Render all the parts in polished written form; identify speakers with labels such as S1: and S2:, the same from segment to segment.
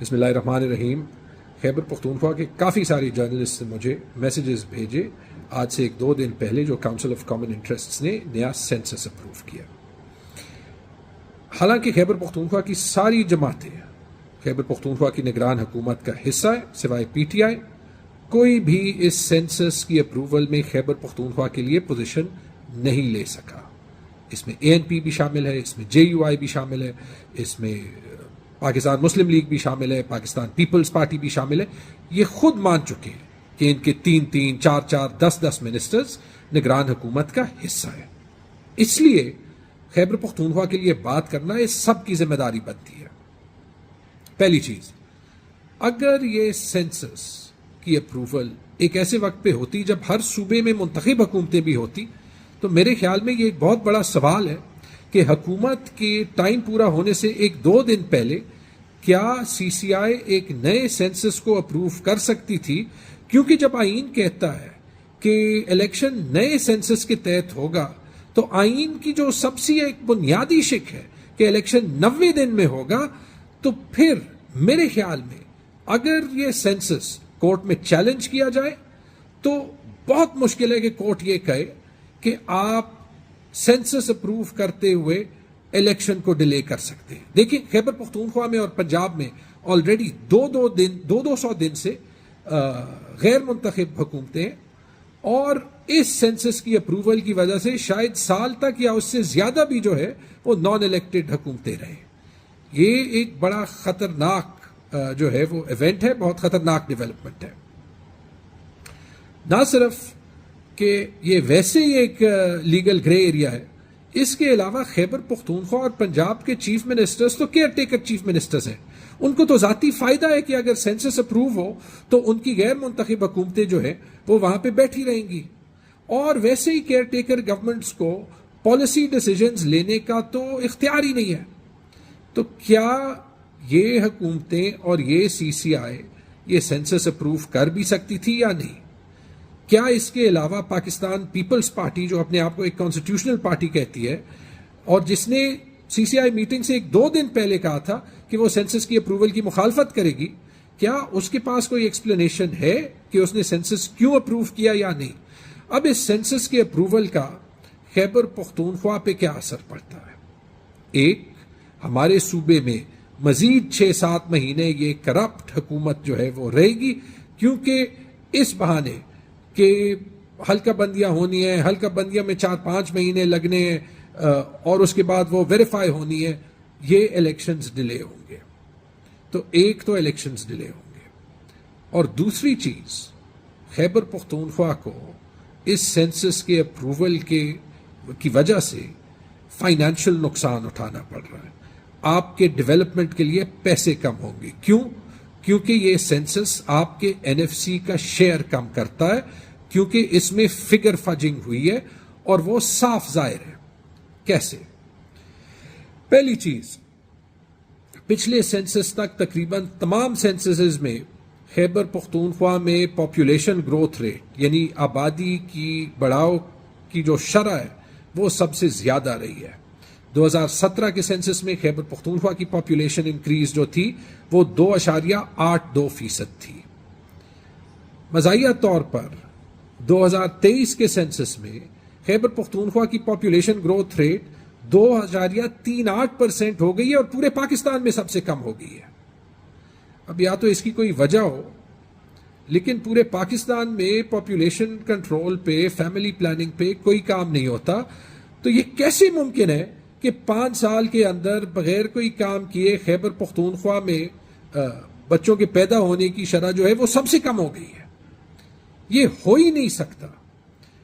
S1: بسم اللہ الرحمن الرحیم. خیبر پختونخوا کے کافی ساری جرنلسٹ نے مجھے میسیجز بھیجے آج سے 1-2 دن پہلے جو کاؤنسل آف کامن انٹرسٹس نے نیا سینسس اپروو کیا. حالانکہ خیبر پختونخوا کی ساری جماعتیں خیبر پختونخوا کی نگران حکومت کا حصہ ہے سوائے پی ٹی آئی، کوئی بھی اس سینسس کی اپروول میں خیبر پختونخوا کے لیے پوزیشن نہیں لے سکا. اس میں اے این پی بھی شامل ہے، اس میں جے یو آئی بھی شامل ہے، اس میں پاکستان مسلم لیگ بھی شامل ہے، پاکستان پیپلز پارٹی بھی شامل ہے. یہ خود مان چکے ہیں کہ ان کے 3-3, 4-4, 10-10 منسٹرز نگران حکومت کا حصہ ہے. اس لیے خیبر پختونخوا کے لیے بات کرنا یہ سب کی ذمہ داری بنتی ہے. پہلی چیز، اگر یہ سینسس کی اپروول ایک ایسے وقت پہ ہوتی جب ہر صوبے میں منتخب حکومتیں بھی ہوتی تو میرے خیال میں یہ ایک بہت بڑا سوال ہے کہ حکومت کے ٹائم پورا ہونے سے 1-2 دن پہلے کیا سی سی آئی ایک نئے سینسس کو اپروو کر سکتی تھی، کیونکہ جب آئین کہتا ہے کہ الیکشن نئے سینسس کے تحت ہوگا تو آئین کی جو سب سے ایک بنیادی شک ہے کہ الیکشن 90 دن میں ہوگا، تو پھر میرے خیال میں اگر یہ سینسس کورٹ میں چیلنج کیا جائے تو بہت مشکل ہے کہ کورٹ یہ کہے کہ آپ سینسس اپروو کرتے ہوئے الیکشن کو ڈیلے کر سکتے ہیں. دیکھیں، خیبر پختونخوا میں اور پنجاب میں آلریڈی 200 دن سے غیر منتخب حکومتیں ہیں، اور اس سینسس کی اپروول کی وجہ سے شاید سال تک یا اس سے زیادہ بھی جو ہے وہ نان الیکٹڈ حکومتیں رہیں. یہ ایک بڑا خطرناک جو ہے وہ ایونٹ ہے، بہت خطرناک ڈیولپمنٹ ہے. نہ صرف کہ یہ ویسے ہی ایک لیگل گرے ایریا ہے، اس کے علاوہ خیبر پختونخوا اور پنجاب کے چیف منسٹرز تو کیئر ٹیکر چیف منسٹرز ہیں. ان کو تو ذاتی فائدہ ہے کہ اگر سینسس اپروو ہو تو ان کی غیر منتخب حکومتیں جو ہیں وہ وہاں پہ بیٹھی رہیں گی، اور ویسے ہی کیئر ٹیکر گورنمنٹس کو پالیسی ڈیسیجنز لینے کا تو اختیار ہی نہیں ہے. تو کیا یہ حکومتیں اور یہ سی سی آئی یہ سینسس اپروو کر بھی سکتی تھی یا نہیں؟ کیا اس کے علاوہ پاکستان پیپلز پارٹی جو اپنے آپ کو ایک کانسٹیٹیوشنل پارٹی کہتی ہے اور جس نے سی سی آئی میٹنگ سے 1-2 دن پہلے کہا تھا کہ وہ سینسس کی اپروول کی مخالفت کرے گی، کیا اس کے پاس کوئی ایکسپلینیشن ہے کہ اس نے سینسس کیوں اپروو کیا یا نہیں؟ اب اس سینسس کے اپروول کا خیبر پختونخوا پہ کیا اثر پڑتا ہے؟ ایک، ہمارے صوبے میں مزید 6-7 مہینے یہ کرپٹ حکومت جو ہے وہ رہے گی، کیونکہ اس بہانے کہ حلقہ بندیاں ہونی ہیں، حلقہ بندیاں میں 4-5 مہینے لگنے ہیں اور اس کے بعد وہ ویریفائی ہونی ہے، یہ الیکشنز ڈیلے ہوں گے. تو ایک تو الیکشنز ڈیلے ہوں گے، اور دوسری چیز خیبر پختونخوا کو اس سینسس کے اپروول کی وجہ سے فائنینشل نقصان اٹھانا پڑ رہا ہے. آپ کے ڈیولپمنٹ کے لیے پیسے کم ہوں گے. کیوں؟ کیونکہ یہ سینسس آپ کے این ایف سی کا شیئر کم کرتا ہے، کیونکہ اس میں فگر فجنگ ہوئی ہے اور وہ صاف ظاہر ہے. کیسے؟ پہلی چیز، پچھلے سینسس تک تقریباً تمام سینسسز میں خیبر پختونخوا میں پاپولیشن گروتھ ریٹ یعنی آبادی کی بڑھاؤ کی جو شرح ہے وہ سب سے زیادہ رہی ہے. 2017 کے سینسس میں خیبر پختونخوا کی پاپولیشن انکریز جو تھی وہ 2.82% تھی. مزاحیہ طور پر 2023 کے سینسس میں خیبر پختونخوا کی پاپولیشن گروتھ ریٹ 2.38% ہو گئی ہے اور پورے پاکستان میں سب سے کم ہو گئی ہے. اب یا تو اس کی کوئی وجہ ہو، لیکن پورے پاکستان میں پاپولیشن کنٹرول پہ، فیملی پلاننگ پہ کوئی کام نہیں ہوتا. تو یہ کیسے ممکن ہے کہ 5 سال کے اندر بغیر کوئی کام کیے خیبر پختونخوا میں بچوں کے پیدا ہونے کی شرح جو ہے وہ سب سے کم ہو گئی ہے؟ یہ ہو ہی نہیں سکتا.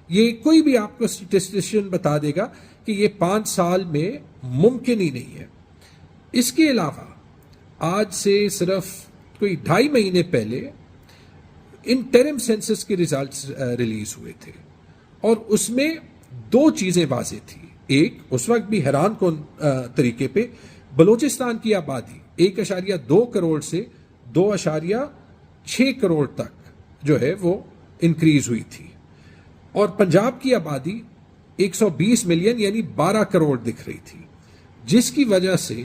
S1: یہ کوئی بھی آپ کو اسٹیٹسٹیشین بتا دے گا کہ یہ 5 سال میں ممکن ہی نہیں ہے. اس کے علاوہ آج سے صرف کوئی 2.5 مہینے پہلے انٹرم سینسس کے ریزلٹس ریلیز ہوئے تھے، اور اس میں 2 چیزیں واضح تھیں. ایک، اس وقت بھی حیران کن طریقے پہ بلوچستان کی آبادی 1.2 کروڑ سے 2.6 کروڑ تک جو ہے وہ انکریز ہوئی تھی، اور پنجاب کی آبادی 120 ملین یعنی 12 کروڑ دکھ رہی تھی، جس کی وجہ سے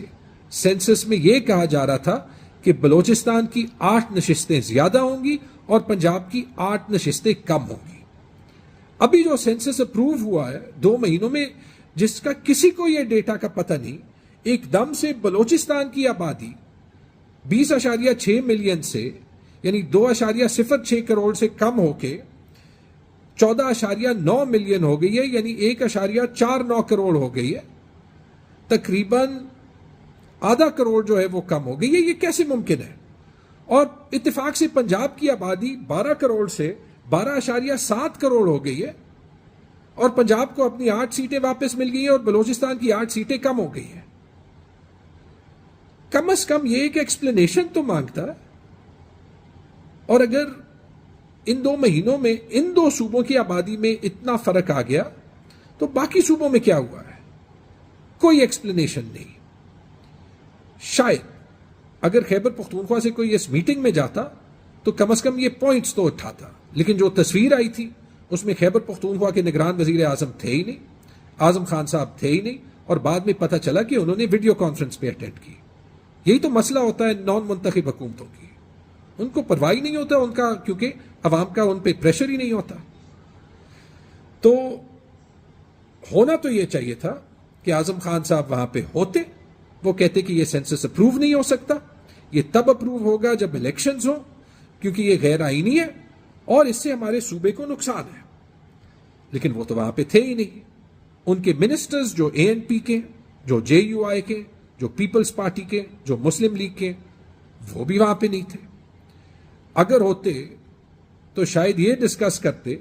S1: سینسس میں یہ کہا جا رہا تھا کہ بلوچستان کی 8 نشستیں زیادہ ہوں گی اور پنجاب کی 8 نشستیں کم ہوں گی. ابھی جو سینسس اپروو ہوا ہے 2 مہینوں میں، جس کا کسی کو یہ ڈیٹا کا پتہ نہیں، ایک دم سے بلوچستان کی آبادی 20.6 ملین سے یعنی 2.06 کروڑ سے کم ہو کے 14.9 ملین ہو گئی ہے، یعنی 1.49 کروڑ ہو گئی ہے. تقریباً آدھا کروڑ جو ہے وہ کم ہو گئی ہے. یہ کیسے ممکن ہے؟ اور اتفاق سے پنجاب کی آبادی 12 کروڑ سے 12.7 کروڑ ہو گئی ہے، اور پنجاب کو اپنی 8 سیٹیں واپس مل گئی ہیں اور بلوچستان کی 8 سیٹیں کم ہو گئی ہیں. کم از کم یہ ایک ایکسپلینیشن تو مانگتا ہے. اور اگر ان 2 مہینوں میں ان 2 صوبوں کی آبادی میں اتنا فرق آ گیا تو باقی صوبوں میں کیا ہوا ہے؟ کوئی ایکسپلینیشن نہیں. شاید اگر خیبر پختونخوا سے کوئی اس میٹنگ میں جاتا تو کم از کم یہ پوائنٹس تو اٹھاتا، لیکن جو تصویر آئی تھی اس میں خیبر پختونخوا کے نگران وزیر اعظم تھے ہی نہیں، اعظم خان صاحب تھے ہی نہیں، اور بعد میں پتہ چلا کہ انہوں نے ویڈیو کانفرنس پہ اٹینڈ کی. یہی تو مسئلہ ہوتا ہے نان منتخب حکومتوں کی، ان کو پرواہ ہی نہیں ہوتا ان کا، کیونکہ عوام کا ان پہ پریشر ہی نہیں ہوتا. تو ہونا تو یہ چاہیے تھا کہ اعظم خان صاحب وہاں پہ ہوتے، وہ کہتے کہ یہ سینسس اپروو نہیں ہو سکتا، یہ تب اپروو ہوگا جب الیکشنز ہوں، کیونکہ یہ غیر آئینی ہے اور اس سے ہمارے صوبے کو نقصان ہے. لیکن وہ تو وہاں پہ تھے ہی نہیں. ان کے منسٹرز جو ANP کے، جو JUI کے، جو پیپلز پارٹی کے، جو مسلم لیگ کے، وہ بھی وہاں پہ نہیں تھے. اگر ہوتے تو شاید یہ ڈسکس کرتے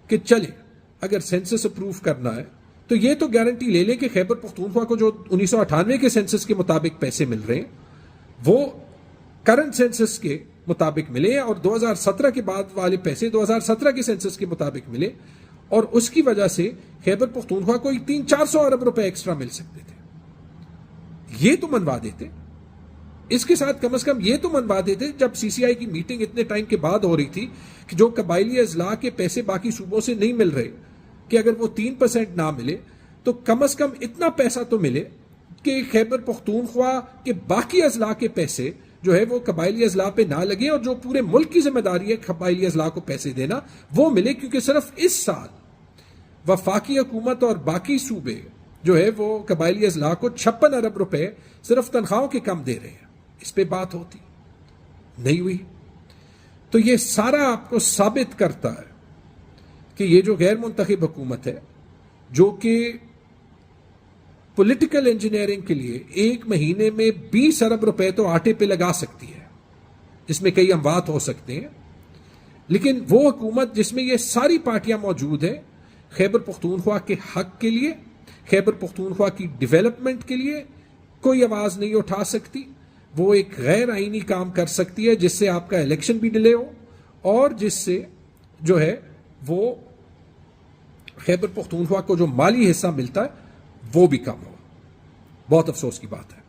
S1: کہ چلے اگر سینسس اپروو کرنا ہے تو یہ تو گارنٹی لے لیں کہ خیبر پختونخوا کو جو 1998 کے سینسس کے مطابق پیسے مل رہے ہیں وہ کرنٹ سینسس کے مطابق ملے، اور 2017 کے بعد والے پیسے 2017 کے سینسس کے مطابق ملے، اور اس کی وجہ سے خیبر پختونخوا کو 300-400 ارب روپے ایکسٹرا مل سکتے تھے. یہ تو منوا دیتے. اس کے ساتھ کم از کم یہ تو منوا دیتے جب CCI کی میٹنگ اتنے ٹائم کے بعد ہو رہی تھی کہ جو قبائلی اضلاع کے پیسے باقی صوبوں سے نہیں مل رہے، کہ اگر وہ 3% نہ ملے تو کم از کم اتنا پیسہ تو ملے کہ خیبر پختونخوا کے باقی اضلاع کے پیسے جو ہے وہ قبائلی اضلاع پہ نہ لگے، اور جو پورے ملک کی ذمہ داری ہے قبائلی اضلاع کو پیسے دینا وہ ملے. کیونکہ صرف اس سال وفاقی حکومت اور باقی صوبے جو ہے وہ قبائلی اضلاع کو 56 ارب روپے صرف تنخواہوں کے کم دے رہے ہیں. اس پہ بات ہوتی نہیں ہوئی. تو یہ سارا آپ کو ثابت کرتا ہے کہ یہ جو غیر منتخب حکومت ہے، جو کہ پولیٹیکل انجینئرنگ کے لیے 1 مہینے میں 20 ارب روپے تو آٹے پہ لگا سکتی ہے، جس میں کئی اموات ہو سکتے ہیں، لیکن وہ حکومت جس میں یہ ساری پارٹیاں موجود ہیں خیبر پختونخوا کے حق کے لیے، خیبر پختونخوا کی ڈیولپمنٹ کے لیے کوئی آواز نہیں اٹھا سکتی. وہ ایک غیر آئینی کام کر سکتی ہے جس سے آپ کا الیکشن بھی ڈیلے ہو، اور جس سے جو ہے وہ خیبر پختونخوا کو جو مالی حصہ ملتا ہے وہ بھی کم ہو. بہت افسوس کی بات ہے.